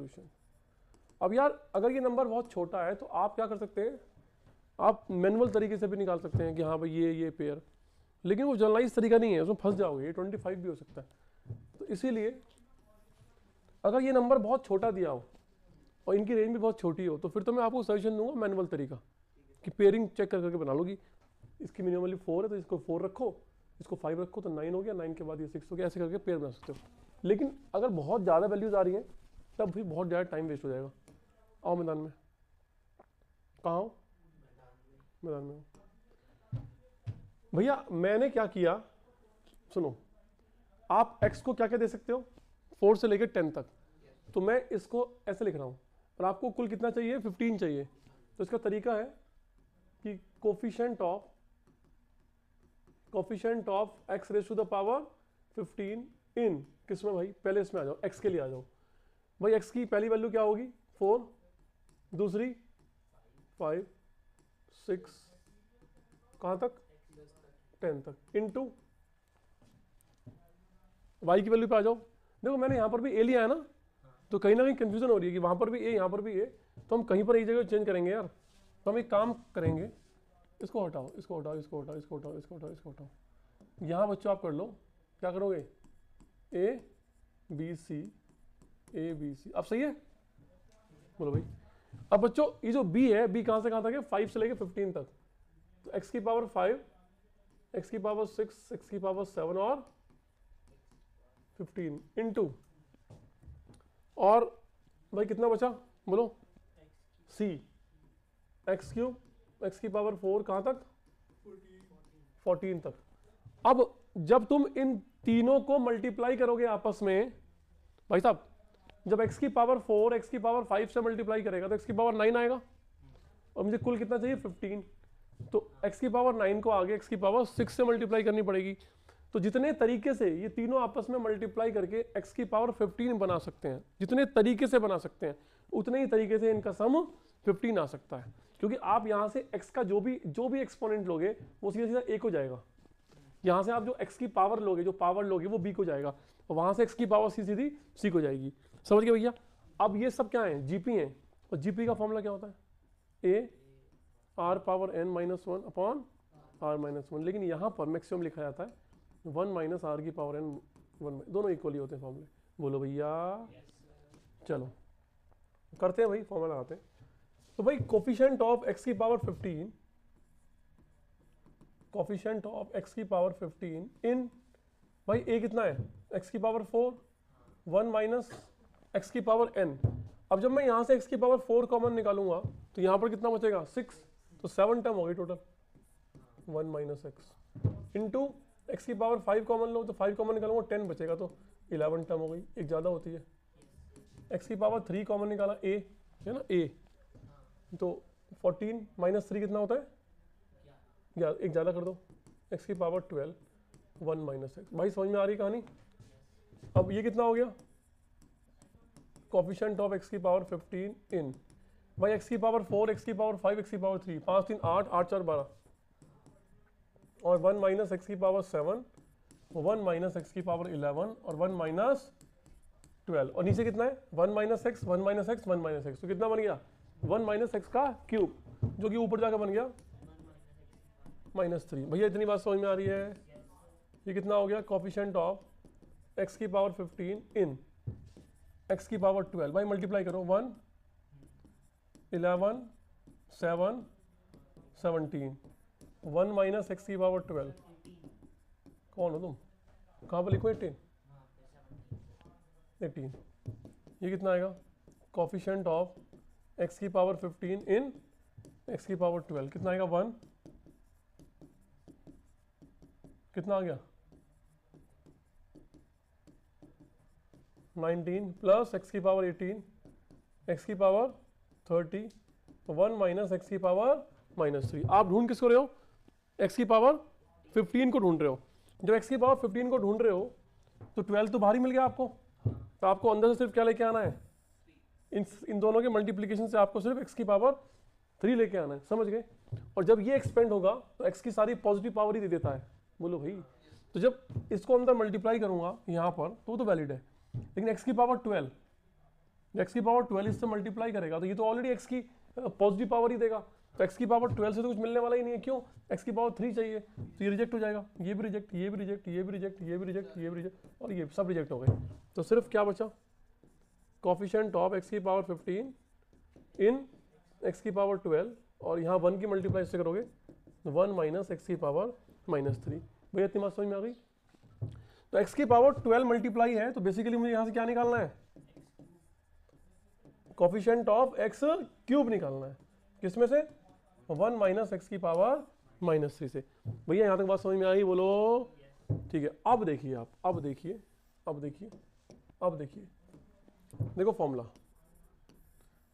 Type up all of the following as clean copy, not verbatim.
Solution. अब यार अगर ये नंबर बहुत छोटा है तो आप क्या कर सकते हैं, आप मैनुअल तरीके से भी निकाल सकते हैं कि हाँ भाई ये पेयर, लेकिन वो जनरलाइज तरीका नहीं है, उसमें फंस जाओगे, ये 25 भी हो सकता है। तो इसीलिए अगर ये नंबर बहुत छोटा दिया हो और इनकी रेंज भी बहुत छोटी हो तो फिर तो मैं आपको सजेशन दूंगा मैनुअल तरीका कि पेयरिंग चेक करके बना लो कि इसकी मिनिमली 4 है तो इसको 4 रखो, इसको 5 रखो तो 9 हो गया, 9 के बाद ये 6 हो गया, ऐसे करके पेयर बना सकते हो। लेकिन अगर बहुत ज़्यादा वैल्यूज आ रही हैं तब भी बहुत ज़्यादा टाइम वेस्ट हो जाएगा। आओ मैदान में, कहाँ हो? मैदान में हो भैया। मैंने क्या किया सुनो, आप x को क्या क्या दे सकते हो, 4 से लेकर 10 तक, तो मैं इसको ऐसे लिख रहा हूँ और आपको कुल कितना चाहिए, 15 चाहिए। तो इसका तरीका है कि coefficient of x raise to the power 15 in किसमें भाई, पहले इसमें आ जाओ, x के लिए आ जाओ भाई। x की पहली वैल्यू क्या होगी 4, दूसरी 5, 6 कहाँ तक 10 तक, इनटू y की वैल्यू पे आ जाओ। देखो मैंने यहाँ पर भी a लिया है ना, तो कहीं ना कहीं कंफ्यूजन हो रही है कि वहाँ पर भी a यहाँ पर भी a, तो हम कहीं पर एक जगह चेंज करेंगे यार। तो हम एक काम करेंगे, इसको हटाओ, इसको हटाओ, इसको हटाओ, इसको हटाओ, इसको हटाओ, इसको हटाओ। यहाँ बच्चों आप कर लो, क्या करोगे, a b c। अब सही है, बोलो भाई। अब बच्चों ये जो b है, b कहाँ से कहाँ तक है, 5 से लेके 15 तक। तो x की पावर 5, x की पावर 6, x की पावर 7 और 15 इनटू, और भाई कितना बचा बोलो, c x क्यूब, x की पावर 4 कहाँ तक, 14 तक। अब जब तुम इन तीनों को मल्टीप्लाई करोगे आपस में भाई साहब, जब x की पावर 4 x की पावर 5 से मल्टीप्लाई करेगा तो x की पावर 9 आएगा, और मुझे कुल कितना चाहिए 15। तो x की पावर 9 को आगे x की पावर 6 से मल्टीप्लाई करनी पड़ेगी। तो जितने तरीके से ये तीनों आपस में मल्टीप्लाई करके x की पावर 15 बना सकते हैं, जितने तरीके से बना सकते हैं उतने ही तरीके से इनका सम 15 आ सकता है। क्योंकि आप यहाँ से x का जो भी एक्सपोनेंट लोगे वो सीधा सीधा a को जाएगा। यहाँ से आप जो x की पावर लोगे, जो पावर लोगे वो b को जाएगा, और वहाँ से x की पावर सीधी c को जाएगी। समझ गए भैया? अब ये सब क्या है, जीपी हैं, और जीपी का फॉर्मूला क्या होता है, a r power n minus 1 upon r minus 1। लेकिन यहाँ पर मैक्सिमम लिखा जाता है 1 माइनस आर की पावर n 1, दोनों इक्वली होते हैं फॉर्मूले। बोलो भैया, चलो करते हैं भाई, फॉर्मूला लगाते हैं। तो भाई कोफिशिएंट ऑफ x की पावर 15, कोफिशिएंट ऑफ x की पावर 15 इन, भाई a कितना है, x की पावर 4, 1 माइनस x की पावर n। अब जब मैं यहाँ से x की पावर 4 कॉमन निकालूंगा तो यहाँ पर कितना बचेगा 6, तो 7 टर्म हो गई total, 1 minus x into x की पावर 5 कॉमन लो तो 5 कॉमन निकालूंगा 10 बचेगा, तो 11 टर्म हो गई, एक ज़्यादा होती है। x की पावर 3 कॉमन निकाला a है ना, a, तो 14 माइनस 3 कितना होता है, एक ज़्यादा कर दो, x की पावर 12, 1 माइनस x। भाई समझ में आ रही कहानी? अब ये कितना हो गया, कोफिशिएंट ऑफ x की पावर 15 इन, भाई x की पावर 4, x की पावर 5, x की पावर 3, 5 3 8, 8 4 12, और 1 माइनस x की पावर 7, 1 माइनस x की पावर 11, और 1 माइनस 12, और नीचे कितना है 1 minus x, 1 minus x, 1 minus x, तो कितना बन गया 1 माइनस x का क्यूब, जो कि ऊपर जाकर बन गया -3। भैया इतनी बात समझ में आ रही है? ये कितना हो गया, कोफिशिएंट ऑफ x की पावर 15 इन x की पावर 12, भाई मल्टीप्लाई करो, 1 11 7 17, 1 माइनस x की पावर 12, कौन हो तुम, कहाँ पर लिखो 18, ये कितना आएगा, कोफिशिएंट ऑफ x की पावर 15 इन x की पावर 12, कितना आएगा 1, कितना आ गया 19 प्लस x की पावर 18, x की पावर 30, 1 माइनस x की पावर -3। आप ढूंढ किसको रहे हो, x की पावर 15 को ढूंढ रहे हो। जब x की पावर 15 को ढूंढ रहे हो तो 12 तो बाहर ही मिल गया आपको, तो आपको अंदर से सिर्फ क्या लेके आना है, इन दोनों के मल्टीप्लिकेशन से आपको सिर्फ x की पावर 3 लेके आना है, समझ गए? और जब ये एक्सपेंड होगा तो x की सारी पॉजिटिव पावर ही दे देता है, बोलो भाई। तो जब इसको अंदर मल्टीप्लाई करूंगा यहाँ पर तो वो तो वैलिड है, लेकिन x की पावर 12 एक्स की पावर 12 इससे मल्टीप्लाई करेगा तो ये तो ऑलरेडी एक्स की पॉजिटिव पावर ही देगा, तो एक्स की पावर 12 से तो कुछ मिलने वाला ही नहीं है, क्यों, एक्स की पावर 3 चाहिए, तो ये रिजेक्ट हो जाएगा, ये भी रिजेक्ट, ये भी रिजेक्ट, ये भी रिजेक्ट, ये भी रिजेक्ट, ये भी रिजेक्ट और ये सब रिजेक्ट हो गए। तो सिर्फ क्या बचा, कोफिशिएंट ऑफ एक्स की पावर 15 इन एक्स की पावर 12 और यहाँ 1 की मल्टीप्लाई से करोगे 1 माइनस एक्स की पावर -3। भैया इतनी बात समझ में आ गई। तो एक्स की पावर 12 मल्टीप्लाई है तो बेसिकली मुझे यहाँ से क्या निकालना है, कोफिशिएंट ऑफ एक्स क्यूब निकालना है, किसमें से 1 माइनस एक्स की पावर -3 से। भैया यहाँ तक बात समझ में आई, बोलो ठीक है। अब देखिए आप, अब देखिए, अब देखिए, अब देखिए, देखो फॉर्मूला।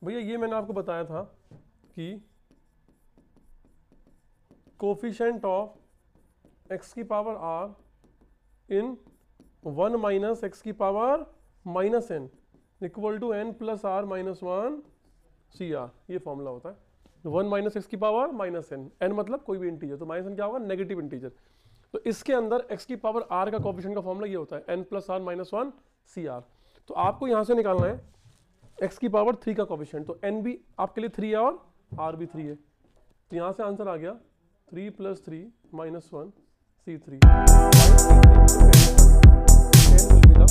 भैया ये मैंने आपको बताया था कि कोफिशिएंट ऑफ एक्स की power r in 1 minus x की power -n equal to n plus are -1 C r, ये फॉर्मूला होता है। 1 माइनस एक्स की पावर -n, n मतलब कोई भी इंटीजर, तो -n क्या होगा, नेगेटिव इंटीजर। तो इसके अंदर x की पावर r का कोफिशिएंट का फॉर्मूला ये होता है n plus are -1 C R. तो आपको यहाँ से निकालना है x की पावर 3 का कोफिशिएंट, तो n भी आपके लिए 3 है और r भी 3 है, तो यहाँ से आंसर आ गया 3 + 3 -1 C3। n will be the